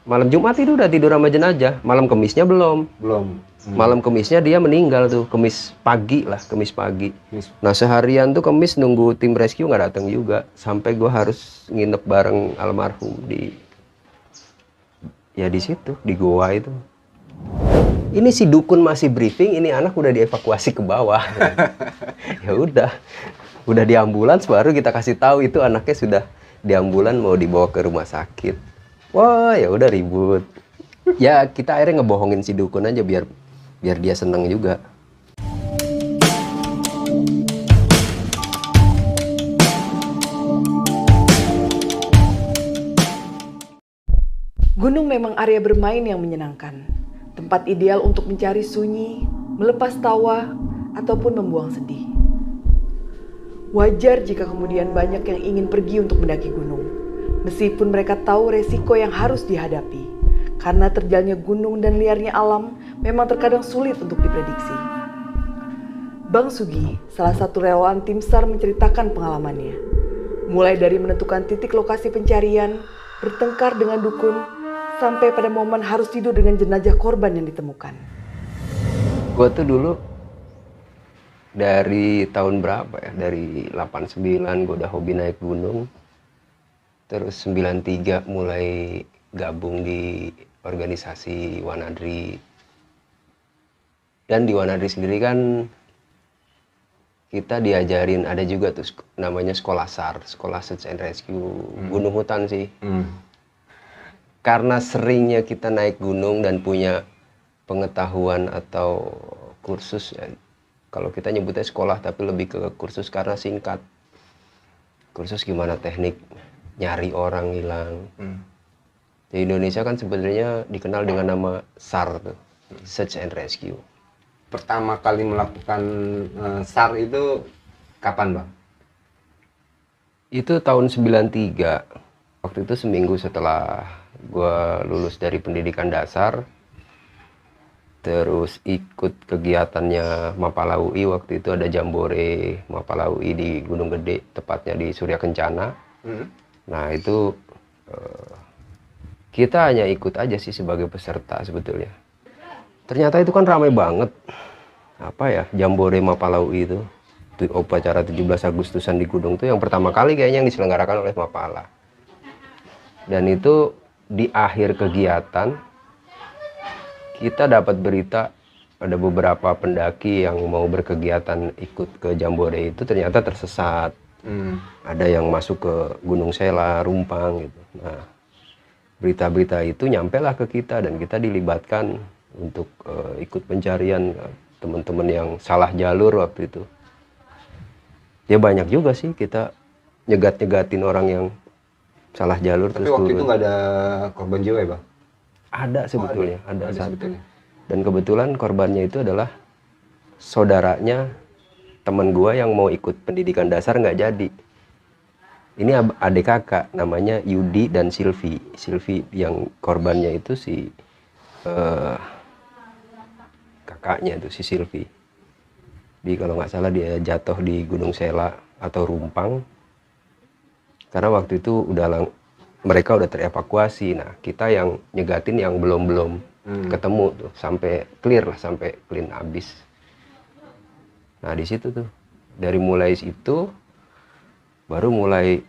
Malam Jumat itu udah tidur sama jenazah, malam Kemisnya belum. Belum. Malam Kemisnya dia meninggal tuh, Kemis pagi lah, Kemis pagi. Kemis. Nah seharian tuh Kemis nunggu tim rescue nggak datang juga, sampai gue harus nginep bareng almarhum di situ, di goa itu. Ini si dukun masih briefing, ini anak udah dievakuasi ke bawah. Ya udah di ambulans baru kita kasih tahu itu anaknya sudah di ambulans mau dibawa ke rumah sakit. Wah ya udah ribut. Ya kita akhirnya ngebohongin si dukun aja biar dia seneng juga. Gunung memang area bermain yang menyenangkan. Tempat ideal untuk mencari sunyi, melepas tawa, ataupun membuang sedih. Wajar jika kemudian banyak yang ingin pergi untuk mendaki gunung. Meskipun mereka tahu resiko yang harus dihadapi. Karena terjalnya gunung dan liarnya alam memang terkadang sulit untuk diprediksi. Bang Sugi, salah satu relawan tim SAR menceritakan pengalamannya. Mulai dari menentukan titik lokasi pencarian, bertengkar dengan dukun, sampai pada momen harus tidur dengan jenazah korban yang ditemukan. Gue tuh dulu dari tahun berapa ya? Dari 89 gue udah hobi naik gunung. Terus 93 mulai gabung di organisasi Wanadri. Dan di Wanadri sendiri kan kita diajarin, ada juga tuh namanya sekolah SAR, Sekolah Search and Rescue, Gunung Hutan sih. Karena seringnya kita naik gunung dan punya pengetahuan atau kursus ya, kalau kita nyebutnya sekolah tapi lebih ke kursus karena singkat. Kursus gimana teknik nyari orang hilang. Di Indonesia kan sebenarnya dikenal dengan nama SAR tuh, Search and Rescue. Pertama kali melakukan SAR itu kapan, Bang? Itu tahun 93. Waktu itu seminggu setelah gue lulus dari pendidikan dasar, terus ikut kegiatannya Mapala UI. Waktu itu ada Jambore Mapala UI di Gunung Gede, tepatnya di Surya Kencana. Nah itu kita hanya ikut aja sih sebagai peserta sebetulnya. Ternyata itu kan ramai banget. Apa ya, Jambore Mapala UI itu upacara 17 Agustusan di gunung tuh yang pertama kali kayaknya yang diselenggarakan oleh Mapala. Dan itu di akhir kegiatan kita dapat berita ada beberapa pendaki yang mau berkegiatan ikut ke Jambore itu ternyata tersesat. Ada yang masuk ke Gunung Sela, Rumpang gitu. Nah, berita-berita itu nyampelah ke kita dan kita dilibatkan untuk ikut pencarian teman-teman yang salah jalur waktu itu. Ya banyak juga sih kita nyegat-nyegatin orang yang salah jalur. Tapi terus waktu turun. itu nggak ada korban jiwa ya, Bang? Ada sebetulnya, ada satu. sebetulnya. Dan kebetulan korbannya itu adalah saudaranya teman gua yang mau ikut pendidikan dasar nggak jadi. Ini adik kakak, namanya Yudi dan Silvi. Silvi yang korbannya itu si kakaknya itu si Silvi. Jadi kalau nggak salah dia jatuh di Gunung Sela atau Rumpang. Karena waktu itu mereka udah terevakuasi. Nah kita yang nyegatin yang belum ketemu tuh sampai clear lah, sampai clean abis. Nah di situ tuh dari mulai itu baru mulai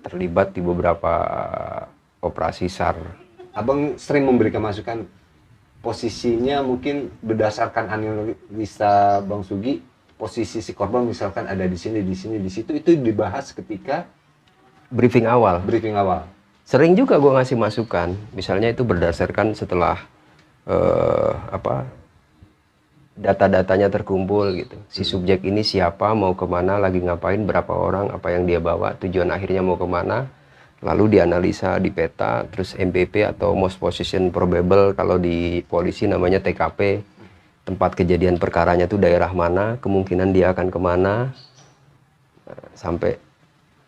terlibat di beberapa operasi SAR. Abang sering memberikan masukan, posisinya mungkin berdasarkan analisa Bang Sugi, posisi si korban misalkan ada di sini, di sini, di situ, itu dibahas ketika Briefing awal. Sering juga gue ngasih masukan, misalnya itu berdasarkan setelah data-datanya terkumpul gitu. Si subjek ini siapa, mau kemana, lagi ngapain, berapa orang, apa yang dia bawa, tujuan akhirnya mau kemana, lalu dianalisa di peta, terus MPP atau Most Position Probable, kalau di polisi namanya TKP, tempat kejadian perkaranya tuh daerah mana, kemungkinan dia akan kemana, sampai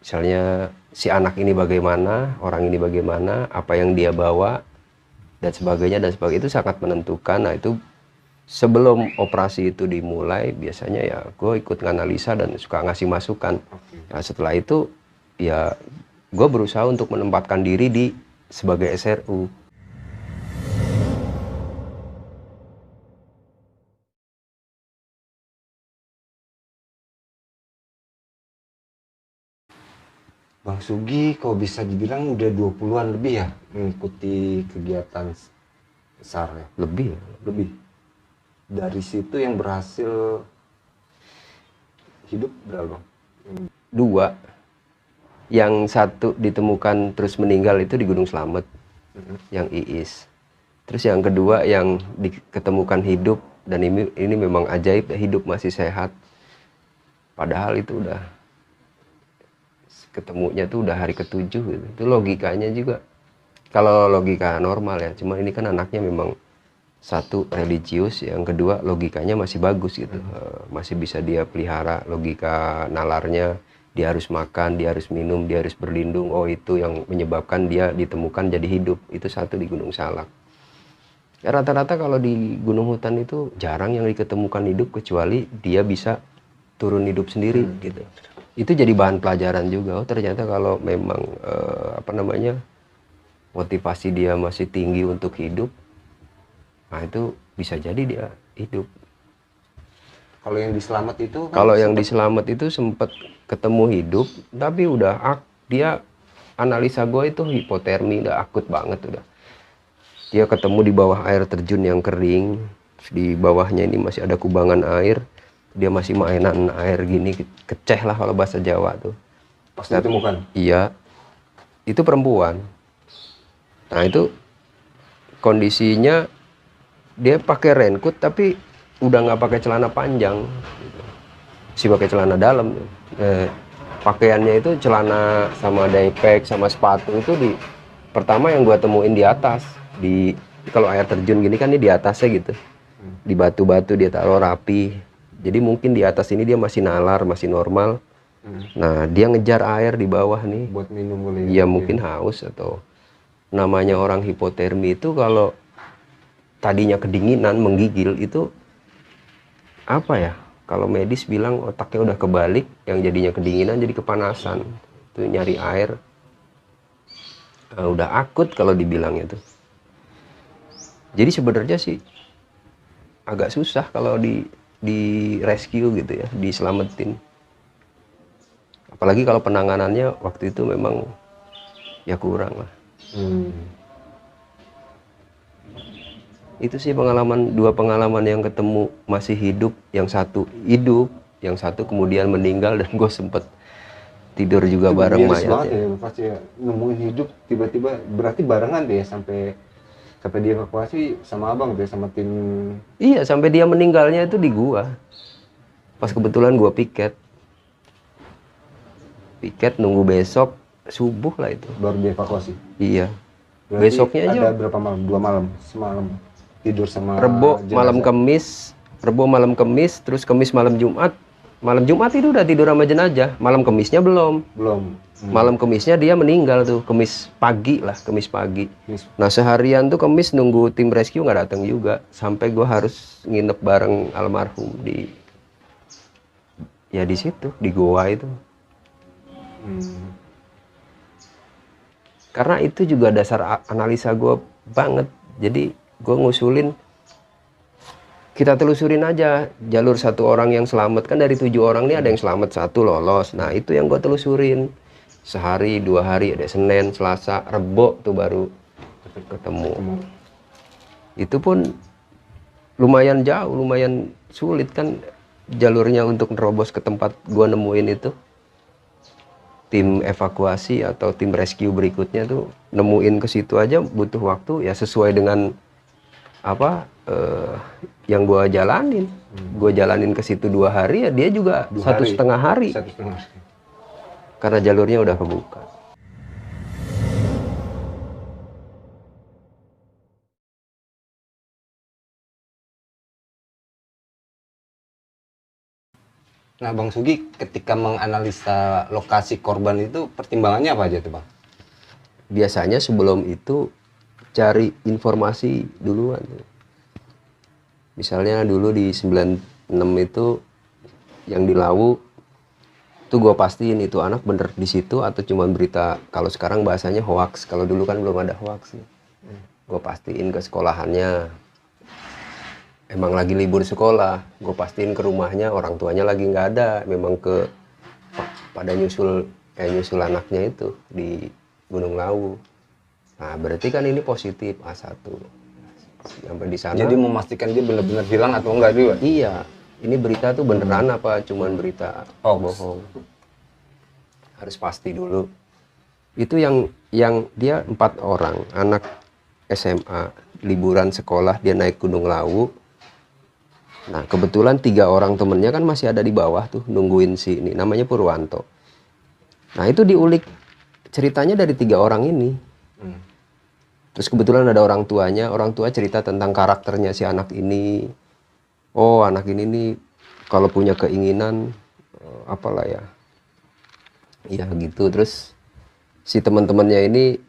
misalnya si anak ini bagaimana, orang ini bagaimana, apa yang dia bawa, dan sebagainya, itu sangat menentukan. Nah itu sebelum operasi itu dimulai, biasanya ya gue ikut nganalisa dan suka ngasih masukan. Nah setelah itu ya gue berusaha untuk menempatkan diri di sebagai SRU. Bang Sugi kok bisa dibilang udah 20-an lebih ya mengikuti kegiatan SAR ya? Lebih ya. Lebih. Dari situ yang berhasil hidup berapa Bang? 2. Yang satu ditemukan terus meninggal itu di Gunung Slamet, yang Iis. Terus yang kedua yang diketemukan hidup, dan ini memang ajaib, hidup masih sehat. Padahal itu udah ketemunya tuh udah hari ke-7 gitu. Itu logikanya juga kalau logika normal ya, cuma ini kan anaknya memang satu religius, yang kedua logikanya masih bagus gitu. Masih bisa dia pelihara logika nalarnya, dia harus makan, dia harus minum, dia harus berlindung. Oh, itu yang menyebabkan dia ditemukan jadi hidup. Itu satu di Gunung Salak. Ya, rata-rata kalau di gunung hutan itu jarang yang diketemukan hidup, kecuali dia bisa turun hidup sendiri gitu. Itu jadi bahan pelajaran juga. Oh, ternyata kalau memang motivasi dia masih tinggi untuk hidup, nah itu bisa jadi dia hidup. Kalau yang di Slamet itu? Kalau yang di Slamet itu sempat ketemu hidup, tapi udah dia analisa gue itu hipotermi, udah akut banget udah. Dia ketemu di bawah air terjun yang kering, di bawahnya ini masih ada kubangan air. Dia masih mainan air gini, keceh lah kalau bahasa Jawa tuh. Pas ditemukan? Iya, itu perempuan. Nah itu kondisinya dia pakai raincoat tapi udah nggak pakai celana panjang, sih pakai celana dalam. Pakaiannya itu celana sama daypack sama sepatu itu pertama yang gua temuin di atas, kalau air terjun gini kan ini di atasnya gitu, di batu-batu dia taruh rapi. Jadi mungkin di atas ini dia masih nalar, masih normal. Nah, dia ngejar air di bawah nih. Buat minum boleh. Iya, mungkin haus atau namanya orang hipotermi itu kalau tadinya kedinginan, menggigil itu apa ya? Kalau medis bilang otaknya udah kebalik, yang jadinya kedinginan jadi kepanasan. Itu nyari air. Nah, udah akut kalau dibilangnya tuh. Jadi sebenarnya sih agak susah kalau di rescue gitu ya, diselamatin. Apalagi kalau penanganannya waktu itu memang ya kurang lah. Itu sih dua pengalaman yang ketemu masih hidup, yang satu hidup, yang satu kemudian meninggal, dan gue sempet tidur juga itu bareng mayatnya. mayatnya. Ya, pasti ya, nemuin hidup tiba-tiba, berarti barengan deh sampai dievakuasi sama abang tuh, sama tim. Iya, sampai dia meninggalnya itu di gua. Pas kebetulan gua piket nunggu besok subuh lah itu Baru dievakuasi. Iya. Berarti Besoknya aja ada berapa malam? 2 malam, semalam tidur sama Rebo jenazah. malam Kemis, terus Kemis malam Jumat. Malam Jumat itu udah tidur sama jenazah. Malam Kemisnya belum. Malam Kemisnya dia meninggal tuh, Kemis pagi. Nah, seharian tuh Kemis nunggu tim rescue nggak datang juga, sampai gua harus nginep bareng almarhum di situ, di goa itu. Karena itu juga dasar analisa gua banget. Jadi gua ngusulin kita telusurin aja jalur satu orang yang selamat. Kan dari 7 orang ini ada yang selamat, 1 lolos. Nah, itu yang gue telusurin. Sehari, 2 hari, ada Senin, Selasa, Rebo tuh baru ketemu. Itu pun lumayan jauh, lumayan sulit kan jalurnya untuk nerobos ke tempat gue nemuin itu. Tim evakuasi atau tim rescue berikutnya tuh nemuin ke situ aja butuh waktu ya, sesuai dengan yang gue jalanin. Gue jalanin ke situ 2 hari, ya dia juga 1,5 hari. Karena jalurnya udah kebuka. Nah, Bang Sugi ketika menganalisa lokasi korban itu pertimbangannya apa aja tuh, Bang? Biasanya sebelum itu cari informasi duluan. Misalnya dulu di 96 itu yang di Lawu Tuh gue pastiin itu anak bener di situ atau cuma berita, kalau sekarang bahasanya hoax, kalau dulu kan belum ada hoax nih. Gue pastiin ke sekolahannya, emang lagi libur sekolah, gue pastiin ke rumahnya orang tuanya lagi nggak ada, memang pada nyusul anaknya itu di Gunung Lawu. Nah berarti kan ini positif A1. Sampai di sana. Jadi memastikan dia benar-benar hilang atau enggak juga? Iya, ini berita tuh beneran apa cuman berita bohong. Harus pasti dulu. Itu yang dia 4 orang, anak SMA, liburan sekolah, dia naik Gunung Lawu. Nah kebetulan 3 orang temennya kan masih ada di bawah tuh nungguin si ini, namanya Purwanto. Nah itu diulik ceritanya dari 3 orang ini. Terus kebetulan ada orang tua cerita tentang karakternya si anak ini. Oh anak ini nih kalau punya keinginan apalah ya, ya gitu. Terus si teman-temannya ini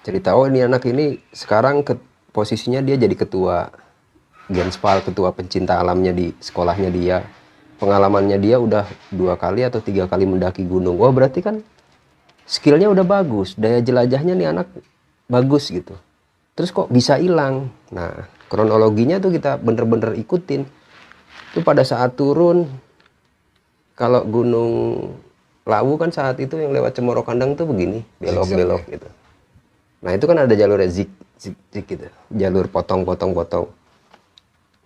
cerita, oh ini anak ini sekarang posisinya dia jadi ketua Genspal, ketua pencinta alamnya di sekolahnya dia. Pengalamannya dia udah 2 kali atau 3 kali mendaki gunung. Wah berarti kan skillnya udah bagus, daya jelajahnya nih anak bagus gitu. Terus kok bisa hilang? Nah kronologinya tuh kita bener-bener ikutin. Itu pada saat turun, kalau Gunung Lawu kan saat itu yang lewat Cemoro Kandang tuh begini, belok-belok gitu. Nah itu kan ada jalurnya zig gitu, jalur potong.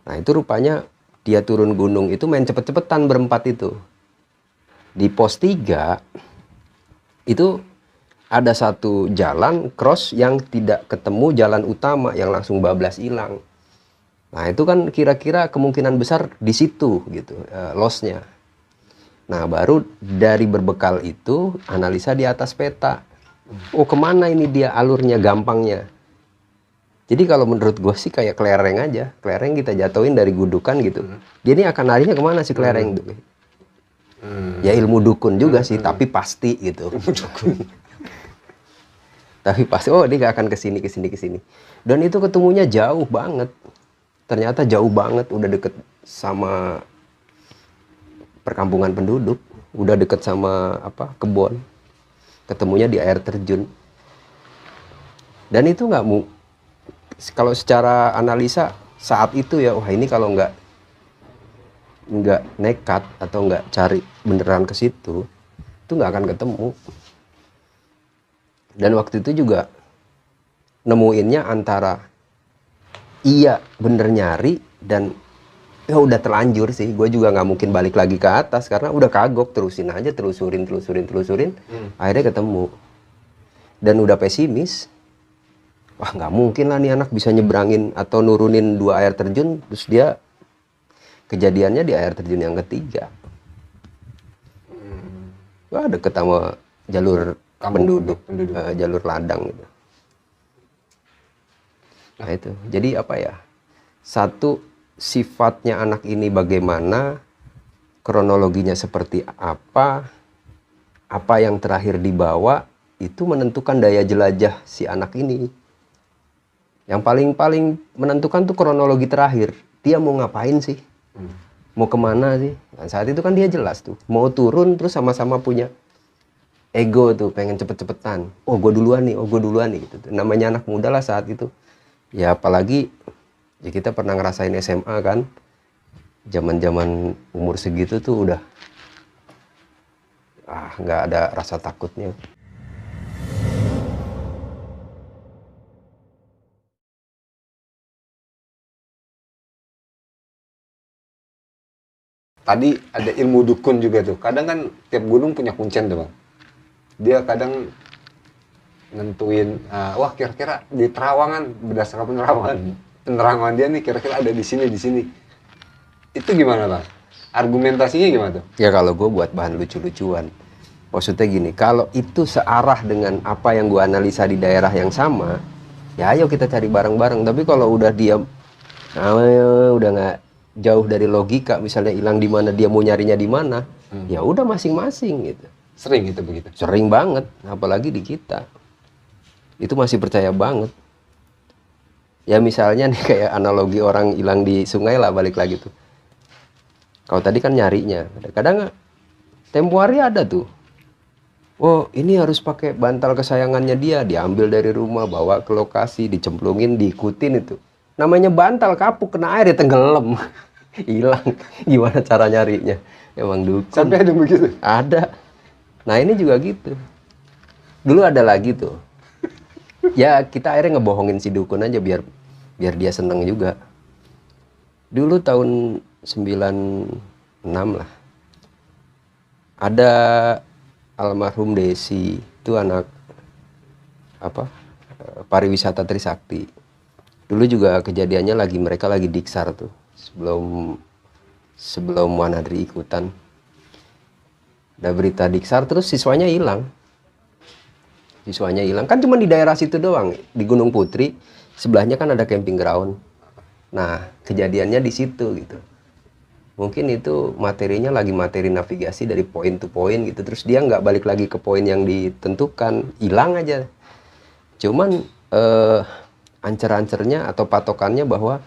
Nah itu rupanya dia turun gunung itu main cepet-cepetan berempat itu. Di pos 3 itu ada satu jalan cross yang tidak ketemu jalan utama yang langsung bablas hilang. Nah itu kan kira-kira kemungkinan besar di situ gitu lossnya. Nah baru dari berbekal itu analisa di atas peta. Oh kemana ini dia alurnya gampangnya. Jadi kalau menurut gue sih kayak kelereng aja. Kelereng kita jatuhin dari gudukan gitu. Dia ini akan larinya kemana sih kelereng tuh? Ya ilmu dukun juga sih, tapi pasti gitu. Tapi pasti, oh dia gak akan kesini. Dan itu ketemunya jauh banget. Ternyata jauh banget, udah deket sama perkampungan penduduk. Udah deket sama kebun. Ketemunya di air terjun. Dan itu gak mau, kalau secara analisa saat itu ya, wah ini kalau nggak nekat atau nggak cari beneran ke situ, itu nggak akan ketemu. Dan waktu itu juga nemuinnya antara iya bener nyari dan ya udah terlanjur sih. Gue juga nggak mungkin balik lagi ke atas karena udah kagok, terusin aja, telusurin. Akhirnya ketemu. Dan udah pesimis. Wah nggak mungkin lah nih anak bisa nyebrangin atau nurunin 2 air terjun. Terus dia kejadiannya di air terjun yang ketiga. Wah deket sama jalur penduduk. Jalur ladang gitu. Nah itu, jadi apa ya, satu sifatnya anak ini bagaimana, kronologinya seperti apa yang terakhir dibawa, itu menentukan daya jelajah si anak ini. Yang paling menentukan tuh kronologi terakhir, dia mau ngapain sih, mau kemana sih. Nah, saat itu kan dia jelas tuh, mau turun terus sama-sama punya ego tuh, pengen cepet-cepetan. Oh gue duluan nih gitu. Namanya anak muda lah saat itu. Ya apalagi ya kita pernah ngerasain SMA kan, zaman umur segitu tuh udah nggak ada rasa takutnya. Tadi ada ilmu dukun juga tuh. Kadang kan tiap gunung punya kuncen tuh bang. Dia kadang nentuin, wah kira-kira di terawangan, berdasarkan penerangan dia nih kira-kira ada di sini. Itu gimana bang? Argumentasinya gimana tuh? Ya kalau gue buat bahan lucu-lucuan. Maksudnya gini, kalau itu searah dengan apa yang gue analisa di daerah yang sama, ya ayo kita cari bareng-bareng. Tapi kalau udah diam, udah nggak jauh dari logika, misalnya hilang di mana, dia mau nyarinya di mana, ya udah masing-masing gitu. Sering itu begitu? Sering banget, apalagi di kita. Itu masih percaya banget. Ya misalnya nih kayak analogi orang hilang di sungai lah, balik lagi tuh. Kalau tadi kan nyarinya, kadang Tempo hari ada tuh. Oh, ini harus pakai bantal kesayangannya dia, diambil dari rumah, bawa ke lokasi, dicemplungin, diikutin itu. Namanya bantal kapuk, kena air ya tenggelam. Hilang. Gimana cara nyarinya? Emang dukun. Sampai ada begitu. Ada. Nah, ini juga gitu. Dulu ada lagi tuh. Ya, kita akhirnya ngebohongin si dukun aja biar dia seneng juga. Dulu tahun 96 lah. Ada almarhum Desi, itu anak pariwisata Trisakti. Dulu juga kejadiannya mereka lagi diksar tuh sebelum Wanadri ikutan. Ada berita diksar terus siswanya hilang. Kan cuma di daerah situ doang, di Gunung Putri. Sebelahnya kan ada camping ground. Nah, kejadiannya di situ gitu. Mungkin itu materinya lagi materi navigasi dari poin to poin gitu. Terus dia nggak balik lagi ke poin yang ditentukan, hilang aja. Cuman ancer-ancernya atau patokannya bahwa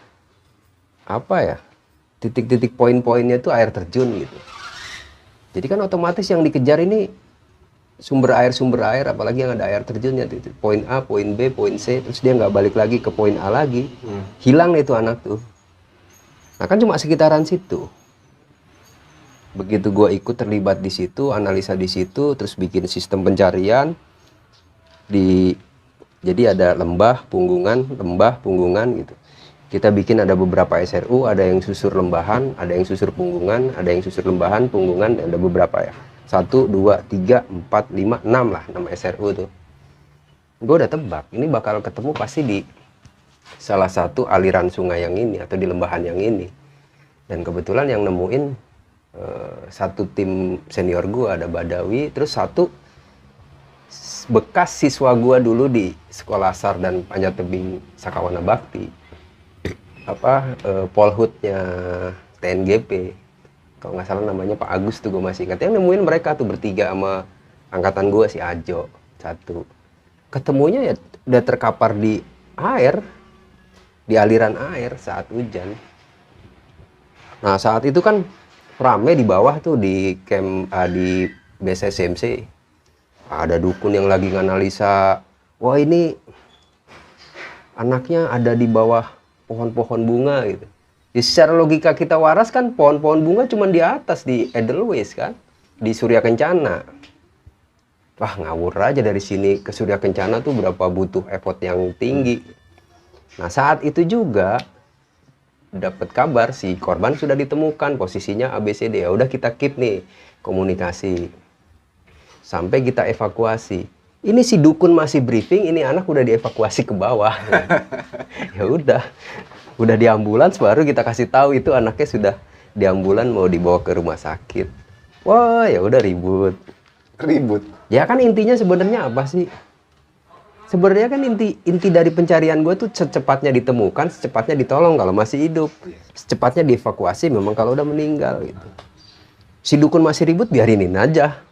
titik-titik poin-poinnya itu air terjun gitu. Jadi kan otomatis yang dikejar ini sumber air, apalagi yang ada air terjunnya tuh. Poin A, poin B, poin C, terus dia nggak balik lagi ke poin A lagi. Hilang itu anak tuh. Nah kan cuma sekitaran situ. Begitu gue ikut terlibat di situ, analisa di situ, terus bikin sistem pencarian. Jadi ada lembah, punggungan gitu. Kita bikin ada beberapa SRU, ada yang susur lembahan, ada yang susur punggungan, ada yang susur lembahan, punggungan, ada beberapa ya. 1, 2, 3, 4, 5, 6 lah nama SRU tuh. Gue udah tebak, ini bakal ketemu pasti di salah satu aliran sungai yang ini atau di lembahan yang ini. Dan kebetulan yang nemuin satu tim senior gua, ada Badawi, terus satu bekas siswa gua dulu di sekolah SAR dan Panjat Tebing Sakawana Bakti. Polhutnya TNGP. Kalau nggak salah namanya Pak Agus tuh, gue masih ingat. Yang nemuin mereka tuh bertiga sama angkatan gua si Ajo satu. Ketemunya ya udah terkapar di air, di aliran air saat hujan. Nah saat itu kan rame di bawah tuh di camp di BSSMC. Ada dukun yang lagi nganalisa, wah ini anaknya ada di bawah pohon-pohon bunga gitu. Di secara logika kita waras kan pohon-pohon bunga cuma di atas di Edelweiss kan, di Surya Kencana. Wah ngawur aja dari sini ke Surya Kencana tuh berapa butuh effort yang tinggi. Nah saat itu juga dapat kabar si korban sudah ditemukan, posisinya ABCD. Ya udah kita keep nih komunikasi sampai kita evakuasi. Ini si dukun masih briefing, ini anak udah dievakuasi ke bawah. Ya udah di ambulans baru kita kasih tahu itu anaknya sudah di ambulans mau dibawa ke rumah sakit. Wah ya udah ribut. Ya kan intinya sebenarnya apa sih? Sebenarnya kan inti dari pencarian gue tuh secepatnya ditemukan, secepatnya ditolong kalau masih hidup, secepatnya dievakuasi memang kalau udah meninggal gitu. Si dukun masih ribut biarinin aja.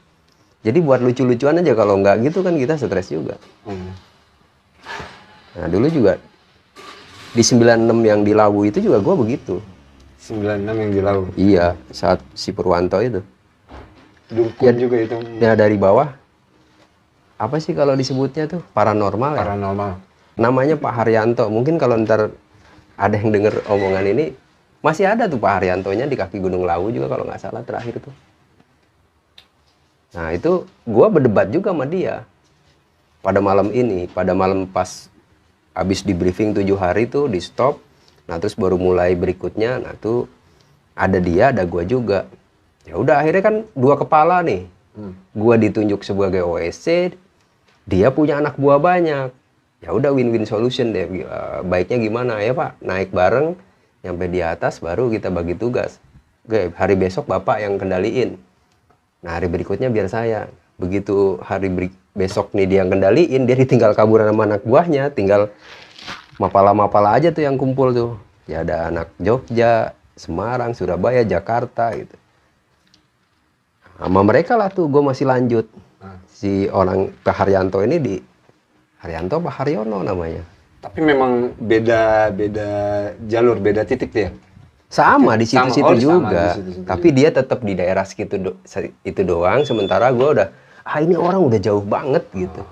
Jadi buat lucu-lucuan aja, kalau nggak gitu kan kita stres juga. Nah dulu juga di 96 yang di Lawu itu juga gue begitu. 96 yang di Lawu? Iya, saat si Purwanto itu. Dukun ya, juga itu? Ya dari bawah. Apa sih kalau disebutnya tuh? Paranormal ya? Paranormal. Namanya Pak Haryanto. Mungkin kalau ntar ada yang denger omongan ini, masih ada tuh Pak Haryantonya di kaki Gunung Lawu juga kalau nggak salah terakhir tuh. Nah itu gue berdebat juga sama dia. Pada malam pas habis di briefing 7 hari tuh di stop. Nah terus baru mulai berikutnya. Nah tuh ada dia, ada gue juga. Ya udah akhirnya kan dua kepala nih. Gue ditunjuk sebagai OSC, dia punya anak buah banyak. Ya udah win-win solution deh. Baiknya gimana ya Pak? Naik bareng, nyampe di atas baru kita bagi tugas. Oke, hari besok Bapak yang kendaliin. Nah hari berikutnya biar saya. Begitu hari besok nih dia yang kendaliin, dia ditinggal kaburan sama anak buahnya, tinggal mapala-mapala aja tuh yang kumpul tuh. Ya ada anak Jogja, Semarang, Surabaya, Jakarta gitu. Sama mereka lah tuh gue masih lanjut. Si orang Pak Haryanto ini di Haryanto Pak Haryono namanya. Tapi memang beda jalur, beda titik dia? Sama Oke. di situ-situ Sama, oh, sama juga. di situ-situ Tapi dia tetap di daerah segitu itu doang. Sementara gue udah, ini orang udah jauh banget gitu.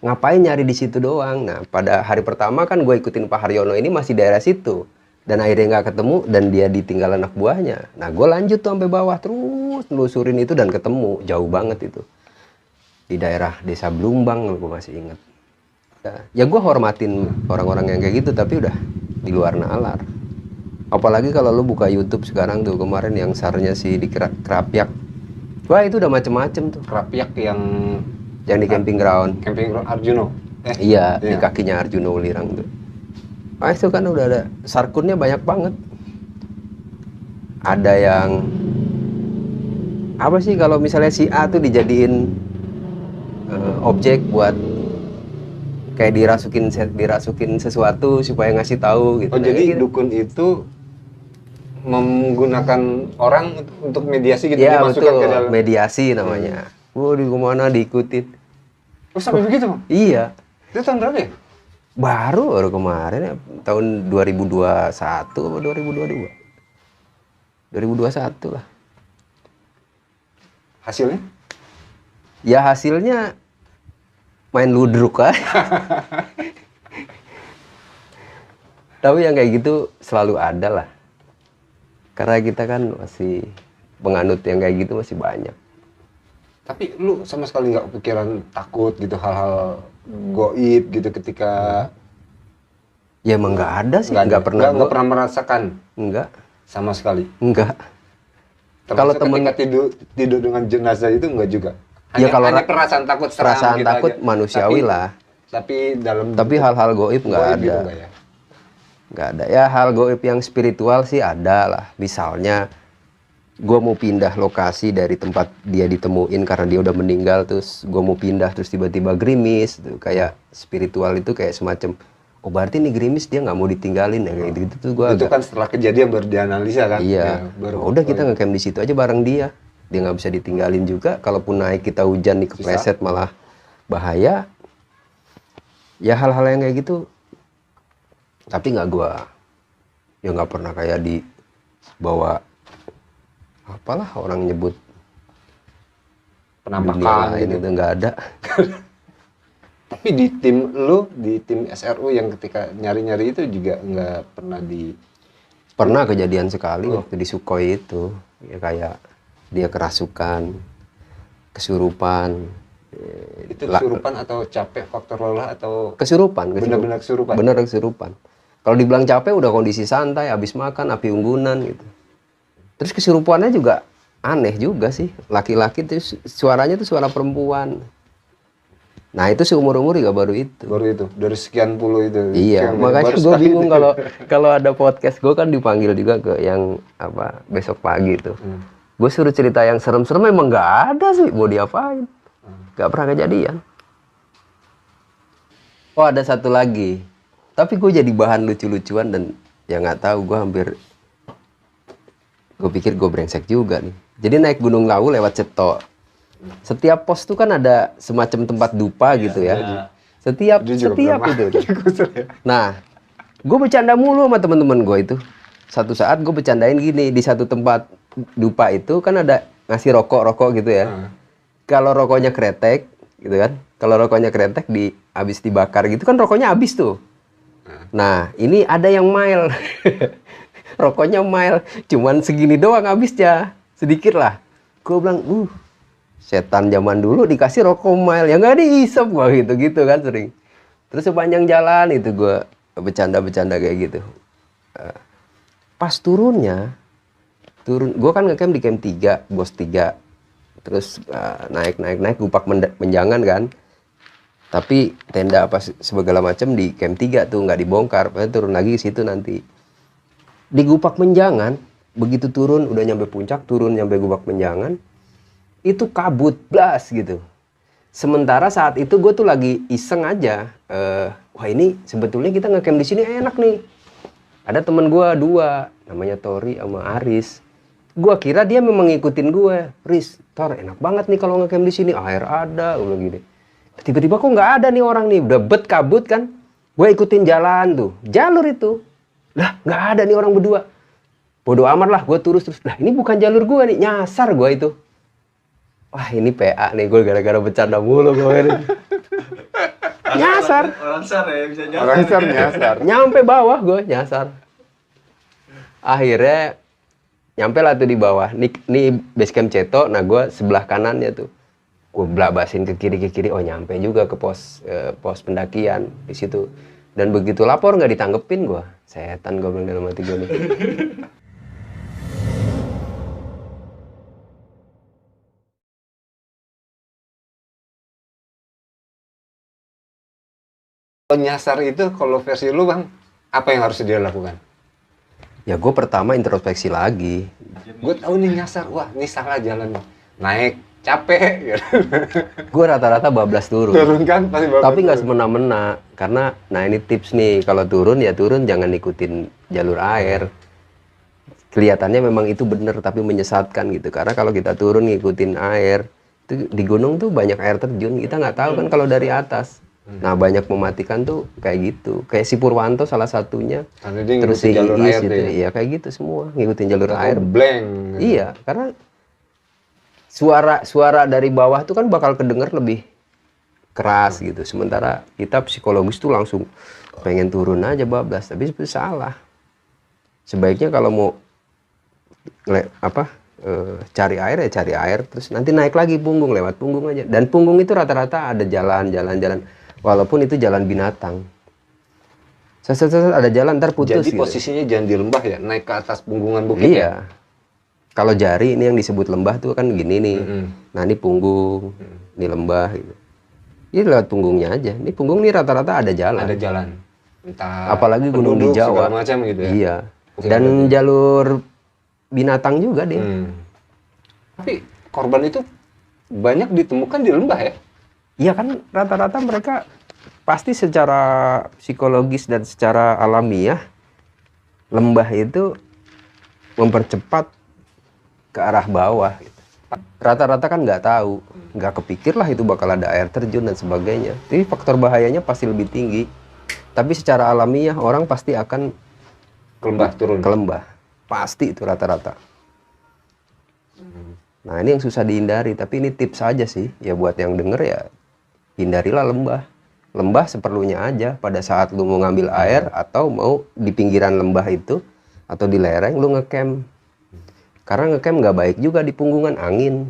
Ngapain nyari di situ doang? Nah, pada hari pertama kan gue ikutin Pak Haryono ini masih daerah situ. Dan akhirnya nggak ketemu dan dia ditinggal anak buahnya. Nah, gue lanjut tuh sampai bawah terus nelusurin itu dan ketemu. Jauh banget itu. Di daerah Desa Blumbang, gue masih inget. Ya gue hormatin orang-orang yang kayak gitu, tapi udah di luar nalar. Apalagi kalau lu buka YouTube sekarang tuh, kemarin yang sarnya si di Krapyak. Wah, itu udah macem-macem tuh. Krapyak yang Yang di camping ground. camping ground Arjuno. Iya, di kakinya Arjuna Ulirang tuh. Nah, itu kan udah ada sarkunnya banyak banget. Ada yang apa sih kalau misalnya si A tuh dijadiin objek buat kayak dirasukin sesuatu supaya ngasih tahu gitu. Oh, Nah, jadi gitu. dukun itu menggunakan orang untuk mediasi gitu, Ya dimasukkan betul, ke dalam. mediasi namanya. Di kemana diikutin? Oh, sampai begitu, Bang? Iya, Itu tahun berapa ya? baru kemarin ya, tahun 2021 atau 2022? 2021 lah. Hasilnya? Ya hasilnya main ludruk aja. Tapi yang kayak gitu selalu ada lah. Karena kita kan masih penganut yang kayak gitu masih banyak. Tapi lu sama sekali nggak kepikiran takut gitu hal-hal goib gitu ketika Ya emang nggak ada sih, nggak pernah. nggak pernah merasakan Enggak, sama sekali. enggak. Kalau Kalau temen- ketika tidur dengan jenazah itu enggak juga. Ya kalau hanya perasaan takut seram perasaan gitu takut aja. manusiawi lah. Tapi dalam Tapi bentuk hal-hal goib nggak goib ada. gitu nggak ya? Nggak ada. Ya hal goib yang spiritual sih ada lah. Misalnya gue mau pindah lokasi dari tempat dia ditemuin karena dia udah meninggal, terus gue mau pindah terus tiba-tiba gerimis tuh. Kayak spiritual itu kayak semacam, oh berarti nih gerimis dia nggak mau ditinggalin ya, kayak gitu tuh gue Itu kan setelah kejadian baru dianalisa kan? iya. Ya, baru Oh, udah kita ngecamp di situ aja bareng dia nggak bisa ditinggalin juga. Kalaupun naik kita hujan nih kepleset malah bahaya. Ya hal-hal yang kayak gitu. Tapi nggak gua, ya nggak pernah kayak dibawa apalah orang nyebut dunia penampakan lain gitu. itu nggak ada. Tapi di tim SRU yang ketika nyari-nyari itu juga nggak pernah Pernah kejadian sekali waktu di Sukhoi itu, ya kayak dia kerasukan, kesurupan. itu kesurupan atau capek faktor lelah atau Kesurupan. benar-benar kesurupan? Bener kesurupan. Kalau dibilang capek udah kondisi santai, habis makan, api unggunan gitu. Terus kesurupannya juga aneh juga sih. Laki-laki tuh suaranya tuh suara perempuan. Nah itu seumur-umur juga baru itu. Baru itu dari sekian puluh itu. Iya, Sekian, makanya baru gue sekali bingung itu. kalau ada podcast gue kan dipanggil juga ke yang apa besok pagi tuh. Gue suruh cerita yang serem-serem emang nggak ada sih, mau diapain? Nggak pernah kejadian. Oh ada satu lagi, tapi gue jadi bahan lucu-lucuan dan ya nggak tahu, gue pikir gue brengsek juga nih. Jadi naik Gunung Lawu lewat Ceto. Setiap pos tuh kan ada semacam tempat dupa gitu ya. Setiap Dia juga pernah itu. kusir ya. Nah, gue bercanda mulu sama teman-teman gue itu. Satu saat gue bercandain gini, di satu tempat dupa itu kan ada ngasih rokok gitu ya. Kalau rokoknya kretek, gitu kan? Kalau rokoknya kretek habis dibakar gitu kan rokoknya habis tuh. Nah, ini ada yang mild. Rokoknya mild, cuman segini doang habisnya, sedikit lah. Gue bilang, setan zaman dulu dikasih rokok mild, ya nggak dihisap gua gitu kan sering. Terus sepanjang jalan itu gue bercanda-bercanda kayak gitu. Pas turun, gue kan ngecamp di camp 3, bos 3. Terus naik gupak menjangan kan. Tapi tenda apa segala macam di camp 3 tuh nggak dibongkar, turun lagi ke situ nanti. Di gupak menjangan, begitu turun udah nyampe puncak, turun nyampe gupak menjangan, itu kabut blas gitu. Sementara saat itu gue tuh lagi iseng aja, wah ini sebetulnya kita ngecamp di sini enak nih. Ada temen gue 2, namanya Tori sama Aris. Gue kira dia memang ngikutin gue. Riz, Tor enak banget nih kalau ngecamp di sini, air ada, gue bilang gini. Tiba-tiba kok nggak ada nih orang nih, udah bet kabut kan. Gue ikutin jalan tuh, jalur itu. Lah nggak ada nih orang berdua. Bodoh amat lah, gue terus. Lah ini bukan jalur gue nih, nyasar gue itu. Wah ini PA nih, gue gara-gara bercanda mulu gue ini. Nyasar. Orang sar ya bisa nyasar. Orang sar nyasar. Nyampe bawah gue, nyasar. Akhirnya nyampe lah tuh di bawah. Nih base camp Ceto, nah gue sebelah kanannya tuh. Gue belabasin ke kiri, oh nyampe juga ke pos pendakian di situ. Dan begitu lapor nggak ditanggepin gue. Setan gue bilang dalam hati gue nih. Kalau nyasar itu kalau versi lu Bang, apa yang harus dia lakukan? Ya gue pertama introspeksi lagi. Gue tahu nih nyasar, wah ini salah jalan nih. Naik, capek. Gue rata-rata bablas turun. Turun kan pasti bablas. Tapi nggak semena-mena. Karena, nah ini tips nih, kalau turun ya turun jangan ikutin jalur air. Kelihatannya memang itu benar tapi menyesatkan gitu. Karena kalau kita turun ngikutin air, itu di gunung tuh banyak air terjun. Kita nggak tahu kan kalau dari atas. Nah banyak mematikan tuh kayak gitu. Kayak si Purwanto salah satunya. Karena dia Terus si ngikutin jalur Iis air gitu. deh. Iya kayak gitu semua. Ngikutin jalur air. Blank. Iya, karena suara dari bawah tuh kan bakal kedenger lebih keras gitu. Sementara kita psikologis tuh langsung pengen turun aja bablas, tapi itu salah. Sebaiknya kalau mau cari air ya cari air, terus nanti naik lagi punggung, lewat punggung aja. Dan punggung itu rata-rata ada jalan, walaupun itu jalan binatang. Ada jalan ntar putus. Jadi gitu. posisinya jangan di lembah ya, naik ke atas punggungan bukit. Iya. Ya? Kalau jari ini yang disebut lembah tuh kan gini nih. Nah ini punggung, ini lembah gitu. Ini lewat punggungnya aja. Ini punggung nih rata-rata ada jalan. Ada jalan. Entah Apalagi gunung di penduduk, Jawa. segala macam gitu ya. Iya. Dan jalur binatang juga dia. Tapi korban itu banyak ditemukan di lembah ya? Iya kan rata-rata mereka pasti secara psikologis dan secara alamiah lembah itu mempercepat ke arah bawah. Rata-rata kan nggak tahu, nggak kepikir lah itu bakal ada air terjun dan sebagainya. Jadi faktor bahayanya pasti lebih tinggi. Tapi secara alamiah orang pasti akan Ke lembah turun. ke lembah. Pasti itu rata-rata. Nah ini yang susah dihindari, tapi ini tips aja sih. Ya buat yang denger ya, hindarilah lembah. Lembah seperlunya aja pada saat lu mau ngambil air atau mau di pinggiran lembah itu atau di lereng lu ngecamp. Karena ngecamp nggak baik juga di punggungan angin.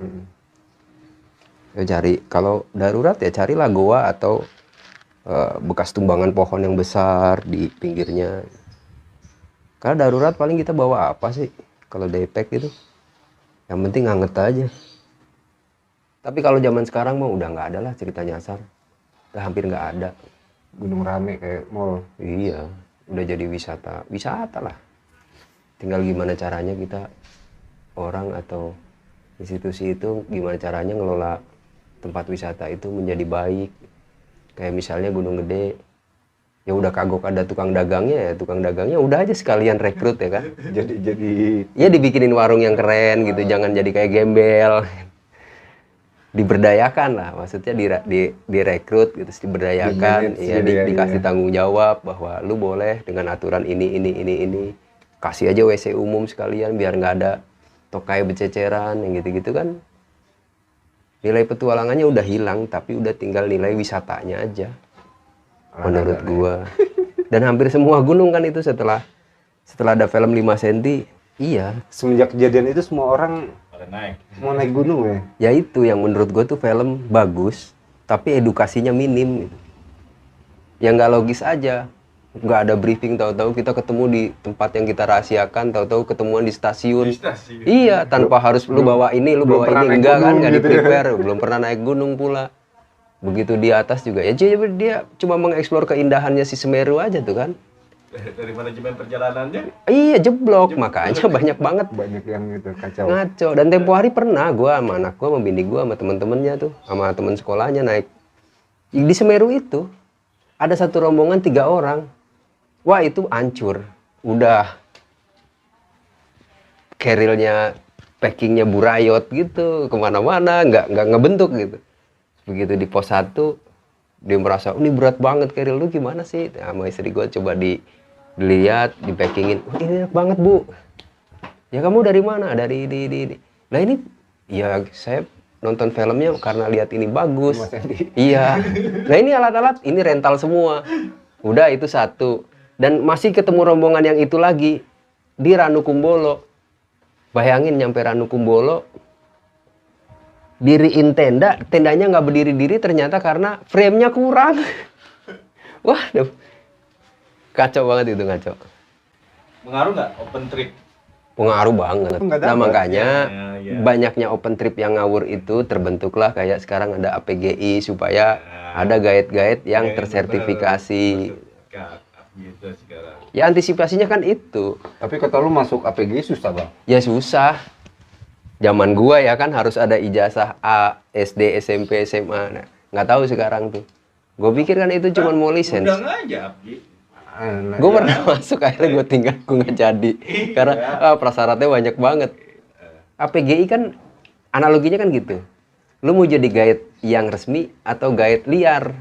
Ya cari, kalau darurat ya carilah goa atau bekas tumbangan pohon yang besar di pinggirnya. Karena darurat paling kita bawa apa sih kalau daypack gitu? Yang penting anget aja. Tapi kalau zaman sekarang mah udah nggak ada lah cerita nyasar. Udah hampir nggak ada. Gunung rame kayak mall. Iya, udah jadi wisata lah. Tinggal gimana caranya kita orang atau institusi itu gimana caranya ngelola tempat wisata itu menjadi baik. Kayak misalnya Gunung Gede, ya udah kagok ada tukang dagangnya udah aja sekalian rekrut ya kan. Jadi Ya dibikinin warung yang keren gitu, jangan jadi kayak gembel. Diberdayakan lah, maksudnya direkrut gitu, diberdayakan, ya dikasih tanggung jawab bahwa lu boleh dengan aturan ini. Kasih aja WC umum sekalian biar nggak ada tokai bececeran yang gitu-gitu kan. Nilai petualangannya udah hilang, tapi udah tinggal nilai wisatanya aja. Menurut gua. Dan hampir semua gunung kan itu setelah ada film 5 cm, iya. semenjak kejadian itu semua orang naik. mau naik gunung ya. Ya itu yang menurut gua tuh film bagus, tapi edukasinya minim gitu. Ya nggak logis aja. Nggak ada briefing, tahu-tahu kita ketemu di tempat yang kita rahasiakan, tahu-tahu ketemuan di stasiun. Iya, tanpa harus lu bawa ini, lu bawa ini, enggak kan, nggak gitu di-prepare, belum pernah naik gunung pula. Begitu di atas juga, ya dia cuma mengeksplor keindahannya si Semeru aja tuh kan. Dari manajemen perjalanannya? Iya, jeblok, makanya banyak banget Banyak yang itu kacau. ngaco. Dan tempo hari pernah gua sama anak gua, sama bini gua, sama temen-temennya tuh, sama temen sekolahnya naik di Semeru itu. Ada satu rombongan 3 orang. Wah itu hancur, udah kerilnya, packingnya burayot gitu, kemana-mana, nggak ngebentuk gitu. Begitu di pos 1, dia merasa, ini berat banget keril lu gimana sih? Nah, sama istri gue coba dilihat, di packingin, ini enak banget bu. Ya kamu dari mana? Dari di. Lah ini ya saya nonton filmnya karena lihat ini bagus. Mas Andi. Iya. Nah ini alat-alat ini rental semua. Udah itu satu. Dan masih ketemu rombongan yang itu lagi di Ranukumbolo. Bayangin nyampe Ranukumbolo, diriin tenda, tendanya nggak berdiri-diri ternyata karena frame-nya kurang. Wah, kacau banget itu, kacau. Mengaruh nggak open trip? Pengaruh banget. Nggak Nah dapat. makanya Ya. banyaknya open trip yang ngawur itu terbentuklah kayak sekarang ada APGI supaya ada guide-guide yang Ya, tersertifikasi. bersertifikat, gitu sekarang. Ya antisipasinya kan itu. Tapi kata lu masuk APG susah bang. Ya susah. Zaman gua ya kan harus ada ijazah A, SD, SMP, SMA. Nah, nggak tahu sekarang tuh. Gue pikir kan itu cuma mau lisensi. Undang aja, Abdi. Gue pernah masuk akhirnya gue tinggal, gue nggak jadi karena prasyaratnya banyak banget. APGI kan analoginya kan gitu. Lu mau jadi guide yang resmi atau guide liar?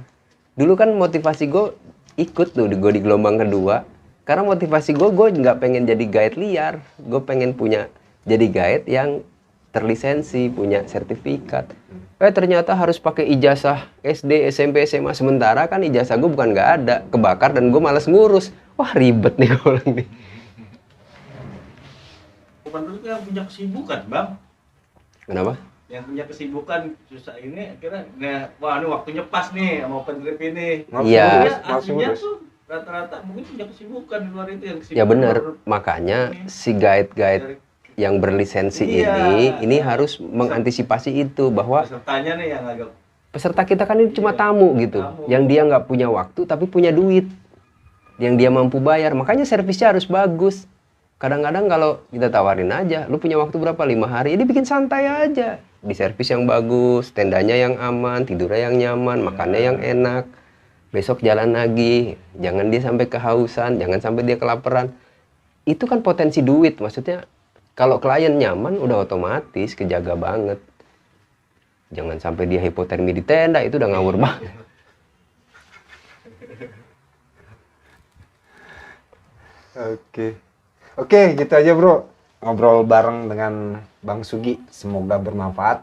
Dulu kan motivasi gue ikut tuh gue di gelombang kedua. Karena motivasi gue nggak pengen jadi guide liar. Gue pengen punya jadi guide yang terlisensi, punya sertifikat. Ternyata harus pakai ijazah SD, SMP, SMA. Sementara kan ijazah gue bukan nggak ada, kebakar dan gue malas ngurus. Wah ribet nih orang nih. Open trip yang punya kesibukan, Bang. Kenapa? Yang punya kesibukan susah ini akhirnya, nah, wah ini waktunya pas nih sama open trip ini. Iya. Dia Mas aslinya Urus. tuh rata-rata mungkin punya kesibukan di luar itu yang kesibukan. Ya benar, makanya si guide-guide yang berlisensi Iya. ini harus mengantisipasi itu bahwa Pesertanya nih yang agak peserta kita kan ini cuma tamu gitu, Tamu. yang dia nggak punya waktu tapi punya duit, yang dia mampu bayar, makanya servisnya harus bagus. Kadang-kadang kalau kita tawarin aja, lu punya waktu berapa 5 hari, ini bikin santai aja, di servis yang bagus, tendanya yang aman, tidurnya yang nyaman, makannya yang enak, besok jalan lagi, jangan dia sampai kehausan, jangan sampai dia kelaparan. Itu kan potensi duit, maksudnya kalau klien nyaman udah otomatis kejaga banget. Jangan sampai dia hipotermi di tenda, itu udah ngawur banget. Oke, gitu aja bro. Ngobrol bareng dengan Bang Sugi. Semoga bermanfaat.